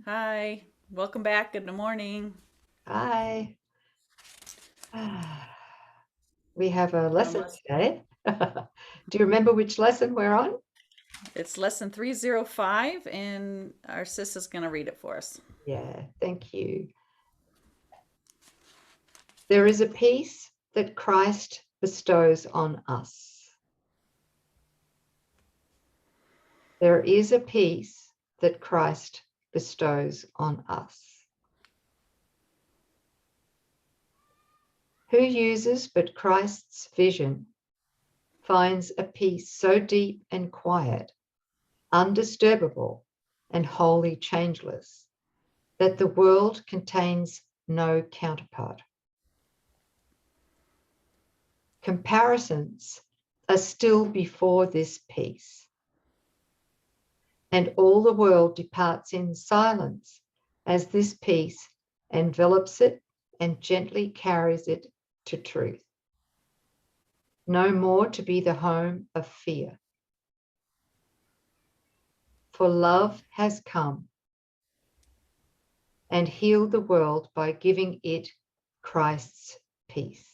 Hi, welcome back. Good morning. Hi. We have a lesson today. Do you remember which lesson we're on? It's lesson 305, and our sis is going to read it for us. Yeah, thank you. There is a peace that Christ bestows on us. There is a peace that Christ bestows on us. Who uses but Christ's vision finds a peace so deep and quiet, undisturbable and wholly changeless, that the world contains no counterpart. Comparisons are still before this peace, and all the world departs in silence as this peace envelops it and gently carries it to truth. No more to be the home of fear. For love has come and healed the world by giving it Christ's peace.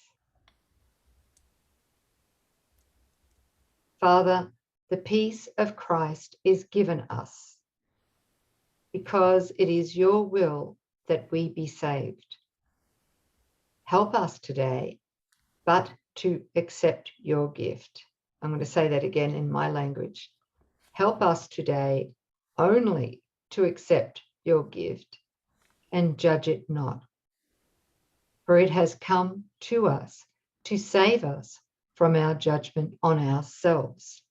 Father, the peace of Christ is given us because it is your will that we be saved. Help us today, but to accept your gift. I'm going to say that again in my language. Help us today only to accept your gift and judge it not, for it has come to us to save us from our judgment on ourselves.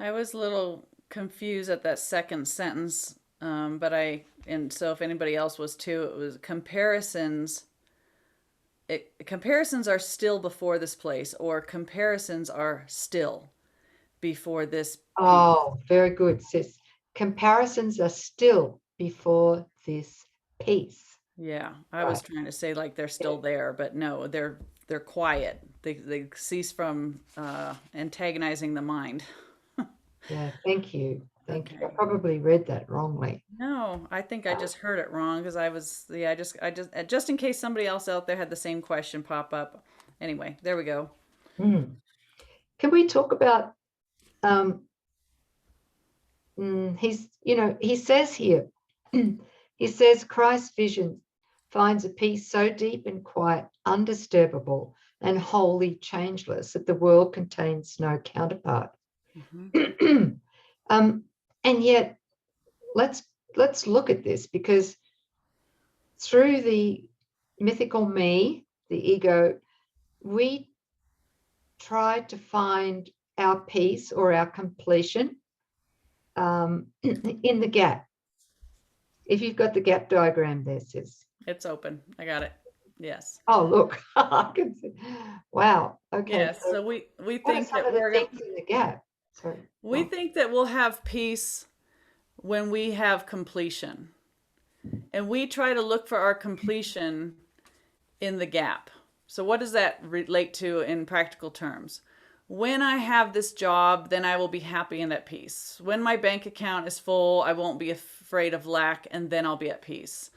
I was a little confused at that second sentence, and so if anybody else was too, it was comparisons. Comparisons are still before this place, or comparisons are still before this peace. Oh, very good, sis. Comparisons are still before this peace. Yeah, I was Right. trying to say like they're Yeah. still there, but no, they're quiet. They cease from antagonizing the mind. Yeah. Thank you. Thank you. I Okay. probably read that wrongly. No, I think I just heard it wrong because I was, yeah, just in case somebody else out there had the same question pop up. Anyway, there we go. Mm. Can we talk about um he says here, he says Christ's vision finds a peace so deep and quiet, undisturbable, and wholly changeless that the world contains no counterpart. Hmm. um, and yet, let's let's look at this, because through the mythical me, the ego, we try to find our peace or our completion in the gap. If you've got the gap diagram there, sis. It's open. I got it. Yes. Oh, look, I can see. Wow. Okay, Yes. so So we what are think some that of the we're gonna things in the gap? Sorry. we think that we'll have peace when we have completion. And we try to look for our completion in the gap. So, what does that relate to in practical terms? When I have this job, then I will be happy and at peace. When my bank account is full, I won't be afraid of lack, and then I'll be at peace.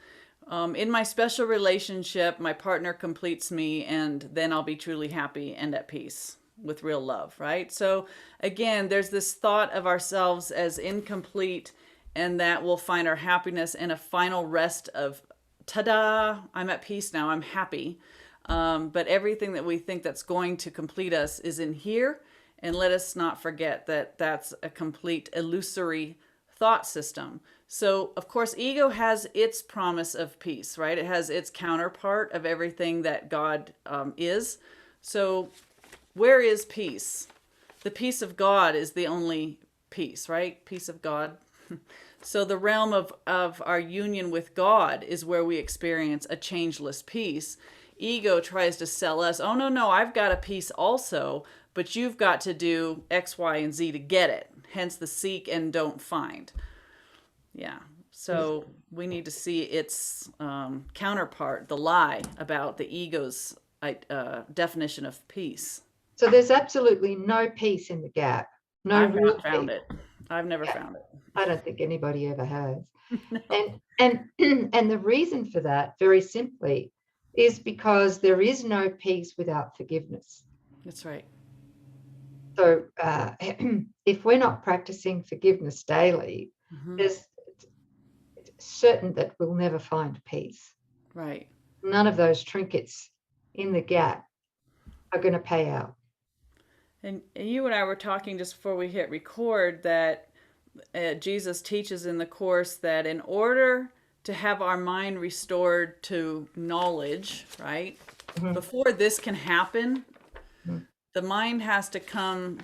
In my special relationship, my partner completes me, and then I'll be truly happy and at peace with real love, right? So, again, there's this thought of ourselves as incomplete, and that we'll find our happiness in a final rest of ta-da, I'm at peace now, I'm happy. But everything that we think that's going to complete us is in here, and let us not forget that that's a complete illusory thought system. So, of course, ego has its promise of peace, right? It has its counterpart of everything that God is. So, where is peace? The peace of God is the only peace, right? Peace of God. So the realm of our union with God is where we experience a changeless peace. Ego tries to sell us, oh, no, I've got a peace also, but you've got to do X, Y, and Z to get it. Hence the seek and don't find. Yeah. So we need to see its counterpart, the lie about the ego's definition of peace. So there's absolutely no peace in the gap, no I've real not found peace. it. I've never found I don't think anybody ever has. it. No. And the reason for that, very simply, is because there is no peace without forgiveness. That's right. So if we're not practicing forgiveness daily, it's certain that we'll never find peace. Right. None of those trinkets in the gap are going to pay out. And you and I were talking just before we hit record that Jesus teaches in the Course that in order to have our mind restored to knowledge, right, before this can happen, the mind has to come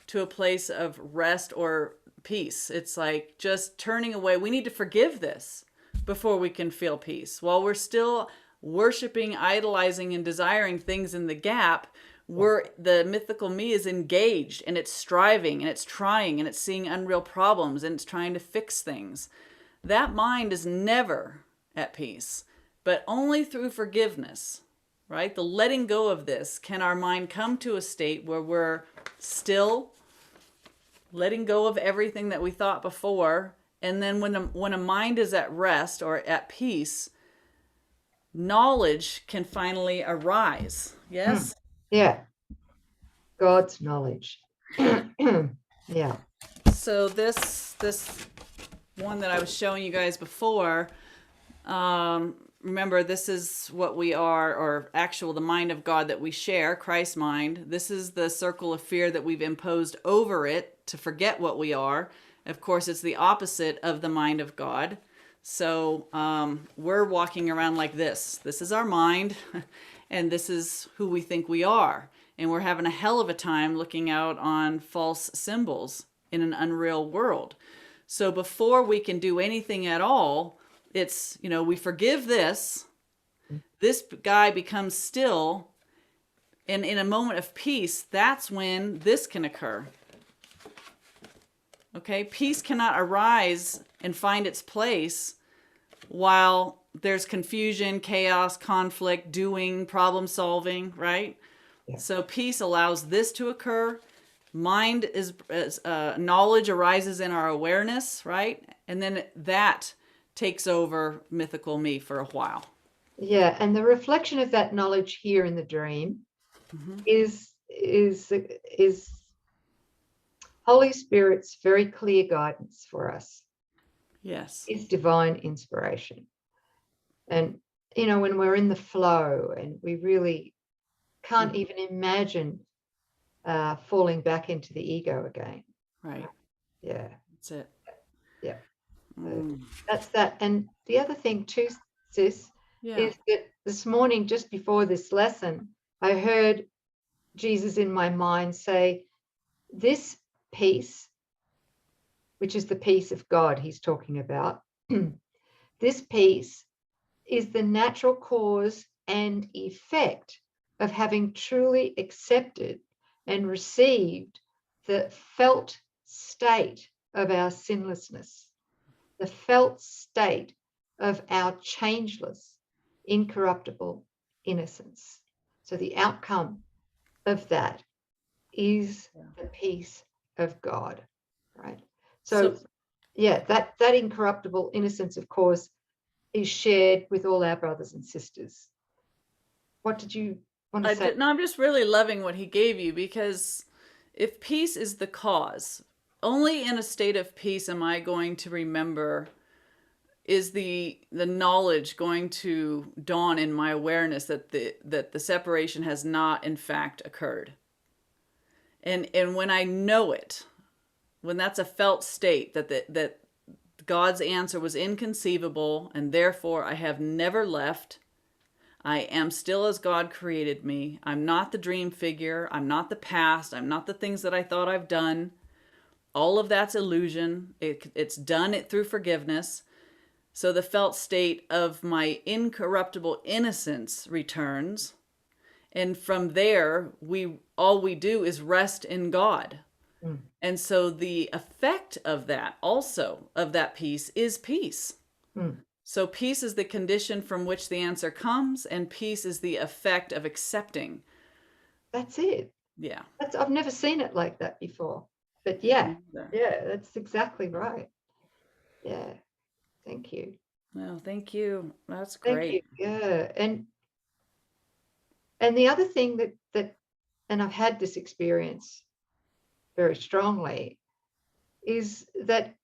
to a place of rest or peace. It's like just turning away. We need to forgive this before we can feel peace. While we're still worshiping, idolizing, and desiring things in the gap, the mythical me is engaged, and it's striving, and it's trying, and it's seeing unreal problems, and it's trying to fix things. That mind is never at peace, but only through forgiveness, right? The letting go of this can our mind come to a state where we're still letting go of everything that we thought before. And then when a mind is at rest or at peace, knowledge can finally arise. Yes? Yeah. God's knowledge. Yeah. So this one that I was showing you guys before, remember, this is what we are, or the mind of God that we share, Christ's mind. This is the circle of fear that we've imposed over it to forget what we are. Of course, it's the opposite of the mind of God. So we're walking around like this. This is our mind, and this is who we think we are. And we're having a hell of a time looking out on false symbols in an unreal world. So before we can do anything at all, it's, we forgive this. This guy becomes still. And in a moment of peace, that's when this can occur. Okay? Peace cannot arise and find its place while there's confusion, chaos, conflict, doing, problem solving, right? Yeah. So peace allows this to occur. Mind is knowledge arises in our awareness, right? And then that takes over mythical me for a while. Yeah, and the reflection of that knowledge here in the dream is Holy Spirit's very clear guidance for us. Yes. It's divine inspiration. And, when we're in the flow and we really can't even imagine falling back into the ego again. Right. Yeah. That's it. Yeah. That's that. And the other thing too, sis, is that this morning, just before this lesson, I heard Jesus in my mind say, this peace, which is the peace of God he's talking about, this peace is the natural cause and effect of having truly accepted and received the felt state of our sinlessness, the felt state of our changeless, incorruptible innocence. So the outcome of that is the peace of God, right? So that incorruptible innocence, of course, is shared with all our brothers and sisters. What did you want to say? No, I'm just really loving what he gave you, because if peace is the cause, only in a state of peace am I going to remember, is the knowledge going to dawn in my awareness that the separation has not in fact occurred. And when I know it, when that's a felt state, that God's answer was inconceivable, and therefore I have never left. I am still as God created me. I'm not the dream figure. I'm not the past. I'm not the things that I thought I've done. All of that's illusion. It's done it through forgiveness. So the felt state of my incorruptible innocence returns. And from there, all we do is rest in God. And so the effect of that, also of that peace, is peace. So peace is the condition from which the answer comes, and peace is the effect of accepting. That's it. Yeah. I've never seen it like that before. But yeah, that's exactly right. Yeah. Thank you. Well, thank you. That's Thank you. great. Yeah. And the other thing that and I've had this experience very strongly is that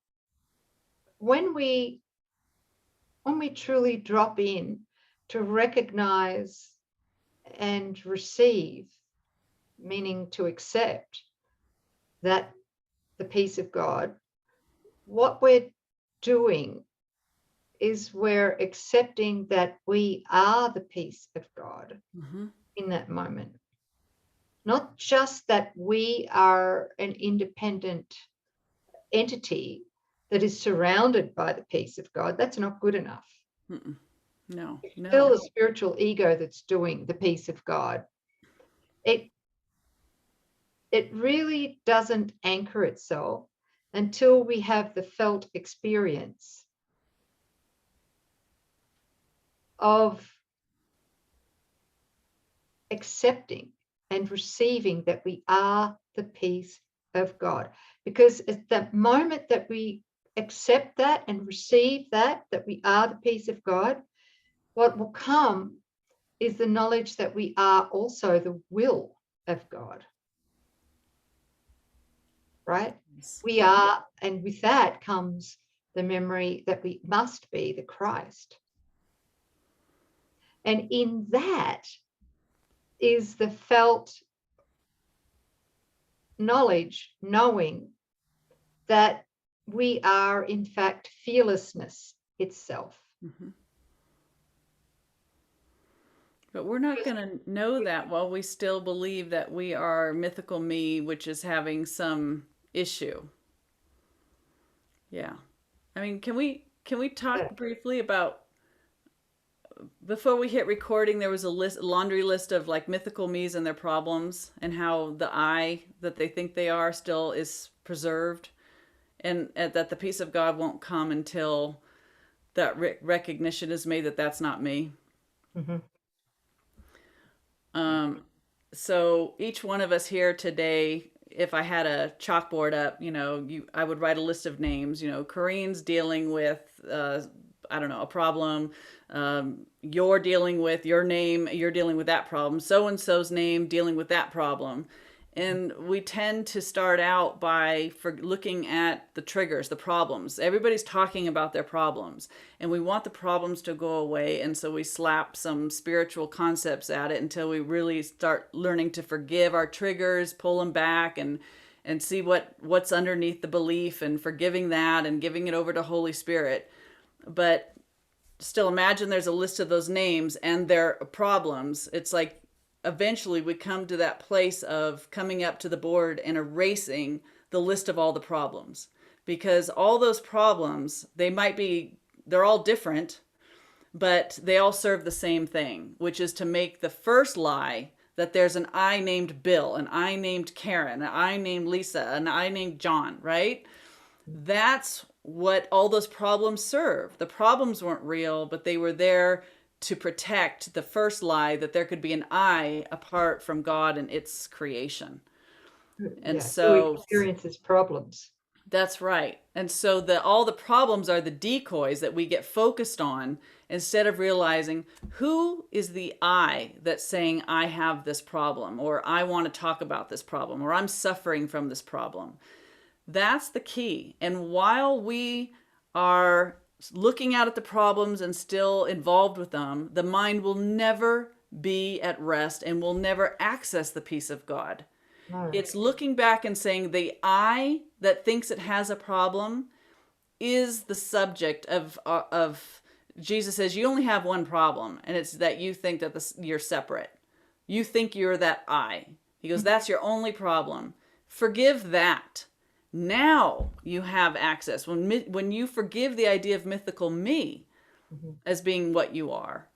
when we truly drop in to recognize and receive, meaning to accept that the peace of God, what we're doing is we're accepting that we are the peace of God in that moment. Not just that we are an independent entity that is surrounded by the peace of God. That's not good enough. No. It's still a spiritual ego that's doing the peace of God. It really doesn't anchor itself until we have the felt experience of accepting and receiving that we are the peace of God. Because at the moment that we accept that and receive that we are the peace of God, what will come is the knowledge that we are also the will of God. Right? We are, and with that comes the memory that we must be the Christ. And in that is the felt knowledge, knowing that we are in fact fearlessness itself. But we're not going to know that while we still believe that we are mythical me, which is having some issue. Yeah. I mean, can we talk briefly about, before we hit recording, there was a laundry list of like mythical me's and their problems, and how the I that they think they are still is preserved, and that the peace of God won't come until that recognition is made that that's not me. So each one of us here today, if I had a chalkboard up, I would write a list of names. Coreen's dealing with, I don't know, a problem. You're dealing with your name. You're dealing with that problem. So-and-so's name dealing with that problem. And we tend to start out by looking at the triggers, the problems. Everybody's talking about their problems, and we want the problems to go away. And so we slap some spiritual concepts at it until we really start learning to forgive our triggers, pull them back, and see what's underneath the belief, and forgiving that and giving it over to Holy Spirit. But still, imagine there's a list of those names and their problems. It's like, eventually we come to that place of coming up to the board and erasing the list of all the problems, because all those problems, they're all different, but they all serve the same thing, which is to make the first lie that there's an I named Bill, an I named Karen, an I named Lisa, an I named John, right? That's what all those problems serve. The problems weren't real, but they were there to protect the first lie that there could be an I apart from God and its creation. And so experiences problems. That's right. And so all the problems are the decoys that we get focused on, instead of realizing who is the I that's saying, I have this problem, or I want to talk about this problem, or I'm suffering from this problem. That's the key. And while we are looking out at the problems and still involved with them, the mind will never be at rest and will never access the peace of God. No. It's looking back and saying the I that thinks it has a problem is the subject of Jesus says you only have one problem, and it's that you think that you're separate. You think you're that I. He goes, that's your only problem. Forgive that. Now you have access. When you forgive the idea of mythical me as being what you are,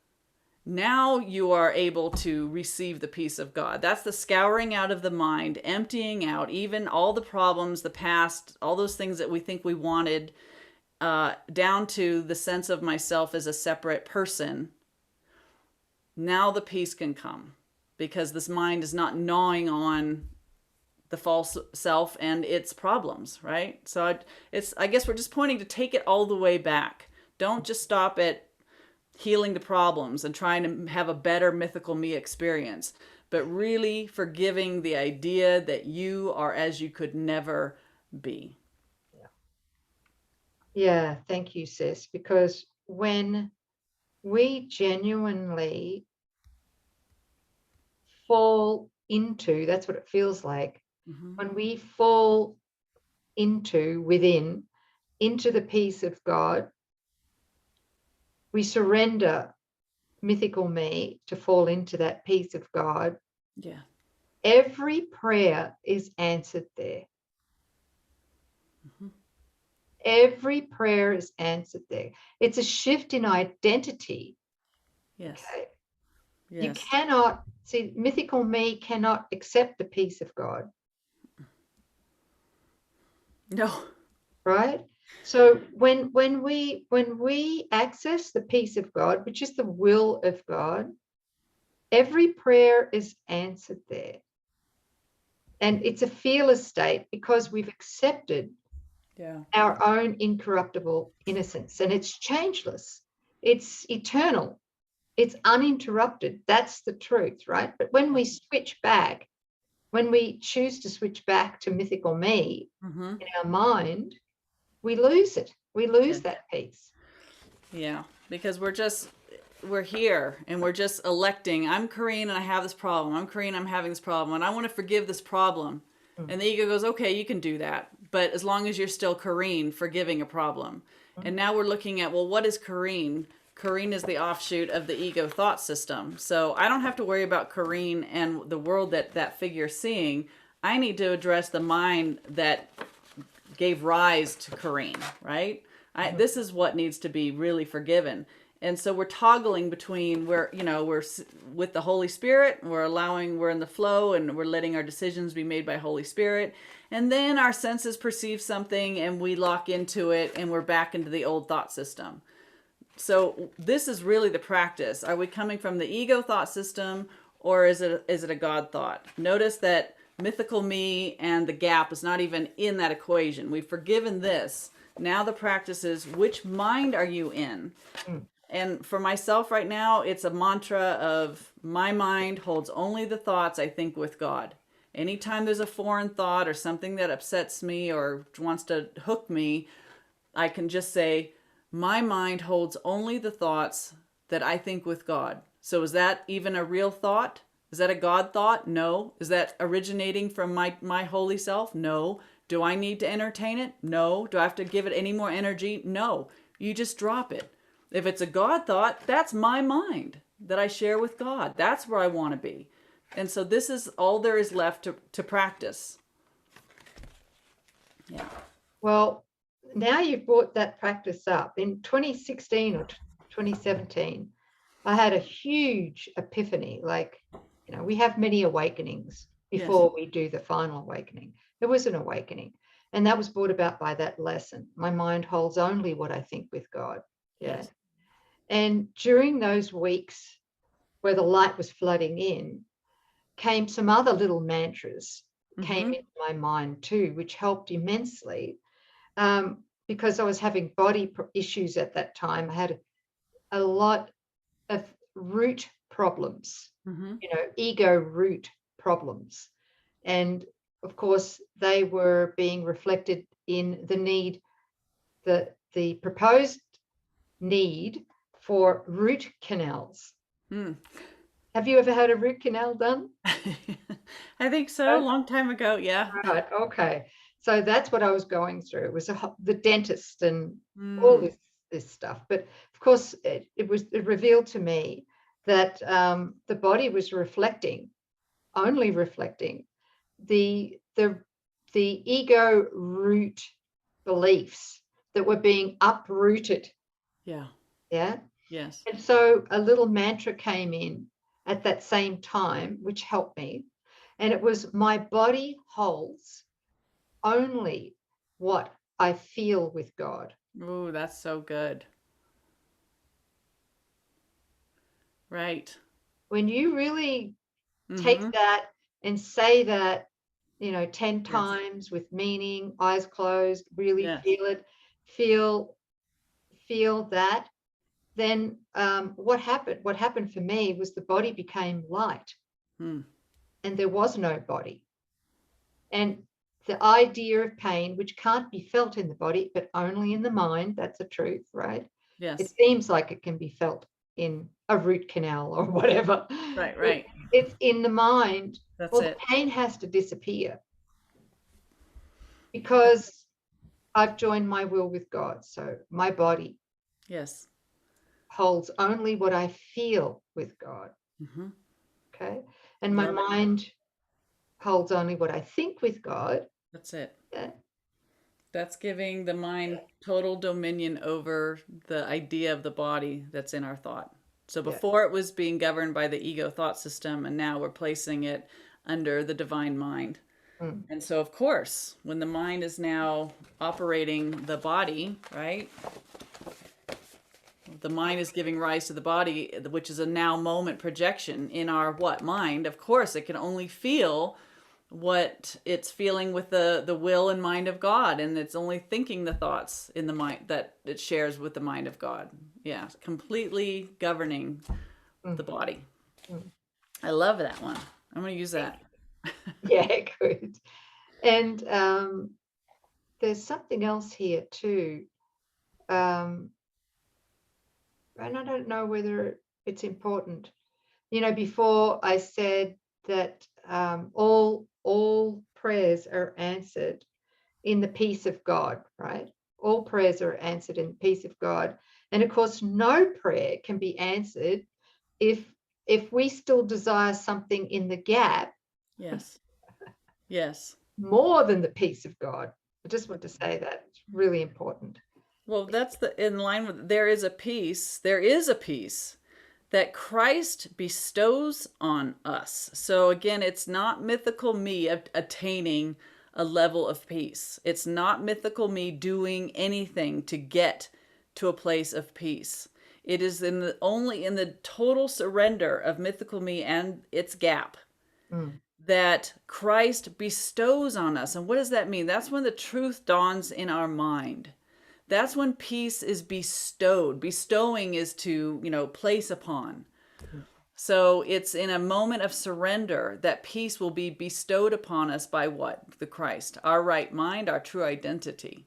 now you are able to receive the peace of God. That's the scouring out of the mind, emptying out even all the problems, the past, all those things that we think we wanted, down to the sense of myself as a separate person. Now the peace can come, because this mind is not gnawing on the false self and its problems, right? So I guess we're just pointing to take it all the way back. Don't just stop at healing the problems and trying to have a better mythical me experience, but really forgiving the idea that you are as you could never be. Yeah, thank you, sis. Because when we genuinely fall into, that's what it feels like, Mm-hmm. when we fall into the peace of God, we surrender mythical me to fall into that peace of God. Yeah. Every prayer is answered there. Mm-hmm. Every prayer is answered there. It's a shift in identity. Yes. Okay. You Yes. cannot see, mythical me cannot accept the peace of God. No. Right? So when we access the peace of God, which is the will of God, every prayer is answered there. And it's a fearless state because we've accepted our own incorruptible innocence, and it's changeless, it's eternal, it's uninterrupted. That's the truth, right? But when we switch back, when we choose to switch back to mythical me Mm-hmm. in our mind, we lose it. We lose that peace. Yeah, because we're here and we're just electing. I'm Coreen and I have this problem. I'm Coreen, I'm having this problem, and I want to forgive this problem. And the ego goes, okay, you can do that, but as long as you're still Coreen forgiving a problem. And now we're looking at, well, what is Coreen? Coreen is the offshoot of the ego thought system. So I don't have to worry about Coreen and the world that that figure's seeing. I need to address the mind that gave rise to Coreen, right? This is what needs to be really forgiven. And so we're toggling between we're with the Holy Spirit, we're in the flow and we're letting our decisions be made by Holy Spirit. And then our senses perceive something and we lock into it and we're back into the old thought system. So this is really the practice. Are we coming from the ego thought system or is it a God thought? Notice that mythical me and the gap is not even in that equation. We've forgiven this. Now the practice is, which mind are you in? And for myself right now, it's a mantra of my mind holds only the thoughts I think with God. Anytime there's a foreign thought or something that upsets me or wants to hook me, I can just say, my mind holds only the thoughts that I think with God. So is that even a real thought? Is that a God thought? No. Is that originating from my holy self? No. Do I need to entertain it? No. Do I have to give it any more energy? No. You just drop it. If it's a God thought, that's my mind that I share with God. That's where I want to be. And so this is all there is left to practice. Yeah. Well, now you've brought that practice up. In 2016 or 2017, I had a huge epiphany. Like, we have many awakenings before we do the final awakening. There was an awakening, and that was brought about by that lesson. My mind holds only what I think with God. Yeah. And during those weeks where the light was flooding in, came some other little mantras came into my mind too, which helped immensely. Because I was having body issues at that time. I had a lot of root problems, ego root problems. And of course, they were being reflected in the need, the proposed need for root canals. Have you ever had a root canal done? I think so. A long time ago. Yeah. Right. Okay. So that's what I was going through. It was the dentist and all this stuff. But of course, it revealed to me that the body was only reflecting the ego root beliefs that were being uprooted. Yeah. Yeah. Yes. And so a little mantra came in at that same time, which helped me. And it was, my body holds only what I feel with God. Ooh, that's so good. Right. When you really take that and say that, 10 Yes. times with meaning, eyes closed, really Yes. feel it, feel that, then what happened? What happened for me was the body became light Hmm. and there was no body. And the idea of pain, which can't be felt in the body, but only in the mind, that's the truth, right? It Yes. seems like it can be felt in a root canal or whatever. Right. Right. It's in the mind. That's Well, the it. pain has to disappear because I've joined my will with God. So my body Yes. holds only what I feel with God. Mm-hmm. Okay. And my Love it. mind holds only what I think with God. That's it. Yeah. That's giving the mind total dominion over the idea of the body that's in our thought. So Yeah. before it was being governed by the ego thought system, and now we're placing it under the divine mind. Mm. And so, of course, when the mind is now operating the body, right? The mind is giving rise to the body, which is a now moment projection in our what mind. Of course, it can only feel what it's feeling with the will and mind of God, and it's only thinking the thoughts in the mind that it shares with the mind of God. Yeah, completely governing Mm. the body. Mm. I love that one. I'm going to use that. Yeah, good. And there's something else here too. And I don't know whether it's important. Before I said that all prayers are answered in the peace of God, right? All prayers are answered in the peace of God. And of course, no prayer can be answered if we still desire something in the gap Yes. Yes. more than the peace of God. I just want to say that it's really important. Well, that's the in line with there is a peace. There is a peace that Christ bestows on us. So again, it's not mythical me attaining a level of peace. It's not mythical me doing anything to get to a place of peace. It is only in the total surrender of mythical me and its gap Mm. that Christ bestows on us. And what does that mean? That's when the truth dawns in our mind. That's when peace is bestowed. Bestowing is to, place upon. So it's in a moment of surrender that peace will be bestowed upon us by what? The Christ, our right mind, our true identity.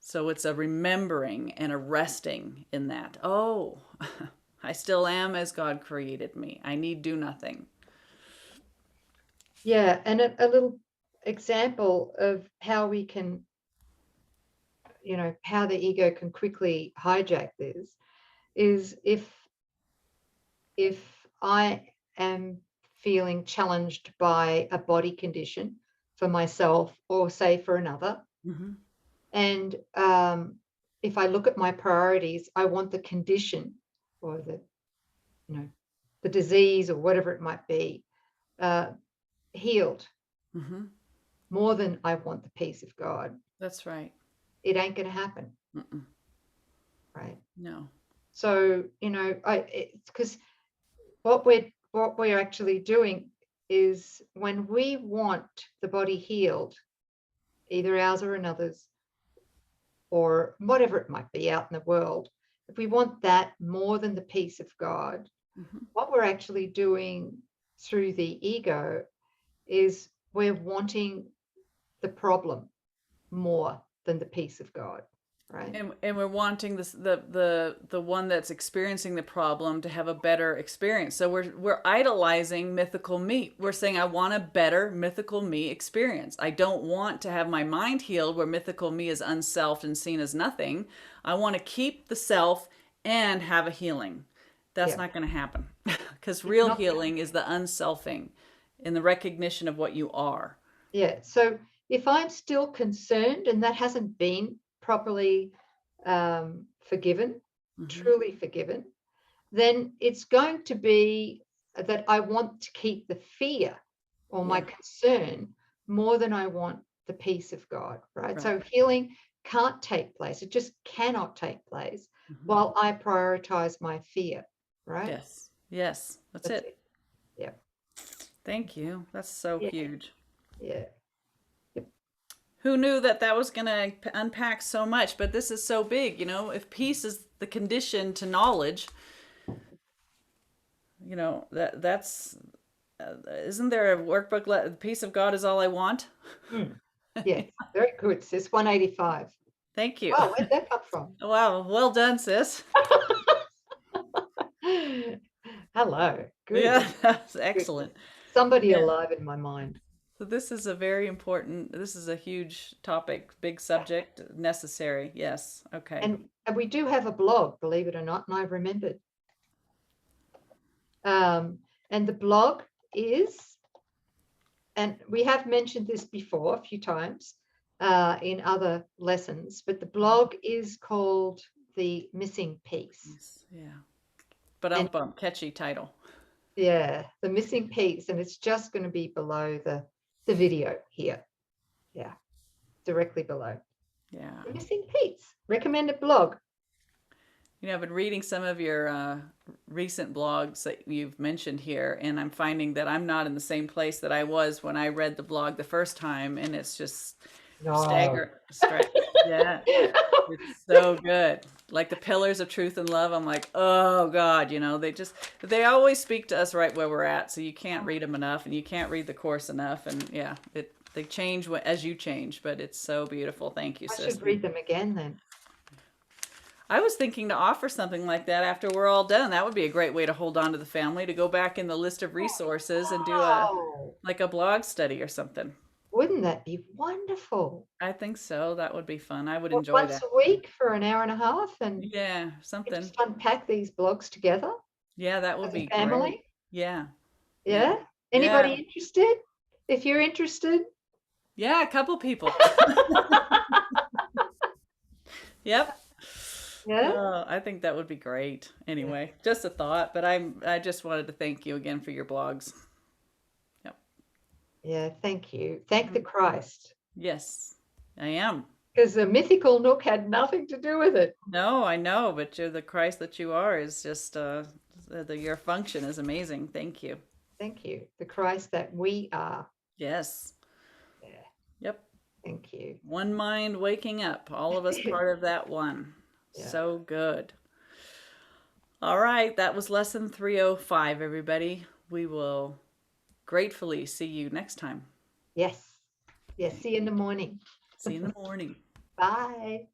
So it's a remembering and a resting in that. Oh, I still am as God created me. I need do nothing. Yeah, and a little example of how we can, how the ego can quickly hijack this is if I am feeling challenged by a body condition for myself or say for another, Mm-hmm. and if I look at my priorities, I want the condition or the disease or whatever it might be healed Mm-hmm. more than I want the peace of God. That's right. It ain't going to happen. Mm-mm. Right. No. So, it's because what we're actually doing is when we want the body healed, either ours or another's, or whatever it might be out in the world, if we want that more than the peace of God, Mm-hmm. what we're actually doing through the ego is we're wanting the problem more than the peace of God, right? And we're wanting this the one that's experiencing the problem to have a better experience. So we're idolizing mythical me. We're saying I want a better mythical me experience. I don't want to have my mind healed where mythical me is unselfed and seen as nothing. I want to keep the self and have a healing. That's Yeah. not going to happen because It's real not- healing is the unselfing in the recognition of what you are. Yeah. So if I'm still concerned and that hasn't been properly forgiven, Mm-hmm. truly forgiven, then it's going to be that I want to keep the fear or my Yeah. concern more than I want the peace of God, right? Right. So healing can't take place. It just cannot take place Mm-hmm. while I prioritize my fear, right? Yes. Yes. That's That's it. it. Yeah. Thank you. That's so Yeah. huge. Yeah. Who knew that that was going to unpack so much? But this is so big, if peace is the condition to knowledge, that's isn't there a workbook? The peace of God is all I want. Yes, very good, sis. 185. Thank you. Wow, where'd that come from? Wow, well done, sis. Hello. Good. Yeah, that's Good. excellent. Somebody Yeah. alive in my mind. So this is this is a huge topic, big subject, necessary. Yes. Okay. And we do have a blog, believe it or not, and I remembered. And the blog is, and we have mentioned this before a few times in other lessons, but the blog is called The Missing Piece. Yeah. But catchy title. Yeah, The Missing Piece, and it's just going to be below the video here. Yeah, directly below. Yeah. The Missing Piece, recommended blog. I've been reading some of your recent blogs that you've mentioned here, and I'm finding that I'm not in the same place that I was when I read the blog the first time, and it's just yeah, it's so good. Like the pillars of truth and love, I'm like, oh God, they always speak to us right where we're at, so you can't read them enough, and you can't read the course enough, and yeah, they change as you change, but it's so beautiful. Thank you, sis. I should read them again then. I was thinking to offer something like that after we're all done. That would be a great way to hold on to the family, to go back in the list of resources and do a blog study or something. Wouldn't that be wonderful? I think so. That would be fun. I would enjoy that. Once a week for an hour and a half, and yeah, something. Just unpack these blogs together. Yeah, that would be family. Great. Yeah. Yeah. Anybody interested? If you're interested. Yeah, a couple people. Yep. Yeah. I think that would be great. Anyway, just a thought, but I just wanted to thank you again for your blogs. Yep. Yeah, thank you. Thank the Christ. Yes, I am. Because the mythical Nouk had nothing to do with it. No, I know, but you're the Christ that you are is just your function is amazing. Thank you. Thank you. The Christ that we are. Yes. Yeah. Yep. Thank you. One mind waking up. All of us part of that one. Yeah. So good. All right. That was lesson 305, everybody. We will gratefully see you next time. Yes. Yes. See you in the morning. See you in the morning. Bye.